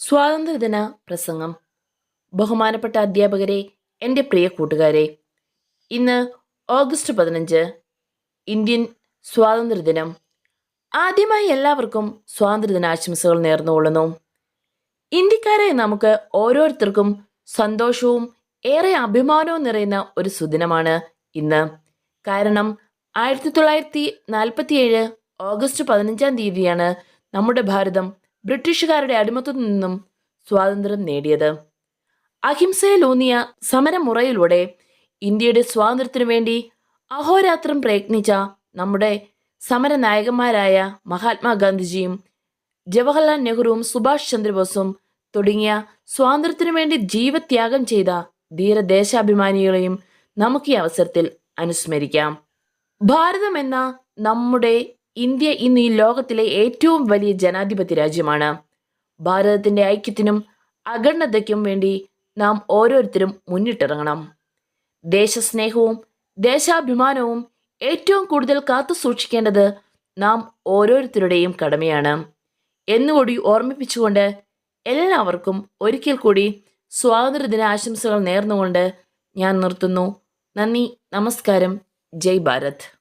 സ്വാതന്ത്ര്യദിന പ്രസംഗം. ബഹുമാനപ്പെട്ട അധ്യാപകരെ, എൻ്റെ പ്രിയ കൂട്ടുകാരെ, ഇന്ന് ഓഗസ്റ്റ് 15, ഇന്ത്യൻ സ്വാതന്ത്ര്യദിനം. ആദ്യമായി എല്ലാവർക്കും സ്വാതന്ത്ര്യദിനാശംസകൾ നേർന്നുകൊള്ളുന്നു. ഇന്ത്യക്കാരായ നമുക്ക് ഓരോരുത്തർക്കും സന്തോഷവും ഏറെ അഭിമാനവും നിറയുന്ന ഒരു സുദിനമാണ് ഇന്ന്. കാരണം 1947 ഓഗസ്റ്റ് 15 നമ്മുടെ ഭാരതം ബ്രിട്ടീഷുകാരുടെ അടിമത്തത്തിൽ നിന്നും സ്വാതന്ത്ര്യം നേടിയത്. അഹിംസയിലൂന്നിയ സമരമുറയിലൂടെ ഇന്ത്യയുടെ സ്വാതന്ത്ര്യത്തിനു വേണ്ടി അഹോരാത്രം പ്രയത്നിച്ച നമ്മുടെ സമരനായകന്മാരായ മഹാത്മാഗാന്ധിജിയും ജവഹർലാൽ നെഹ്റുവും സുഭാഷ് ചന്ദ്രബോസും തുടങ്ങിയ സ്വാതന്ത്ര്യത്തിനു വേണ്ടി ജീവത്യാഗം ചെയ്ത ധീരദേശാഭിമാനികളെയും നമുക്ക് ഈ അവസരത്തിൽ അനുസ്മരിക്കാം. ഭാരതം എന്ന നമ്മുടെ ഇന്ത്യ ഇന്ന് ഈ ലോകത്തിലെ ഏറ്റവും വലിയ ജനാധിപത്യ രാജ്യമാണ്. ഭാരതത്തിന്റെ ഐക്യത്തിനും അഖണ്ഡതയ്ക്കും വേണ്ടി നാം ഓരോരുത്തരും മുന്നിട്ടിറങ്ങണം. ദേശസ്നേഹവും ദേശാഭിമാനവും ഏറ്റവും കൂടുതൽ കാത്തു സൂക്ഷിക്കേണ്ടത് നാം ഓരോരുത്തരുടെയും കടമയാണ് എന്നുകൂടി ഓർമ്മിപ്പിച്ചുകൊണ്ട് എല്ലാവർക്കും ഒരിക്കൽ കൂടി സ്വാതന്ത്ര്യദിന ആശംസകൾ നേർന്നുകൊണ്ട് ഞാൻ നിർത്തുന്നു. നന്ദി, നമസ്കാരം, ജയ് ഭാരത്.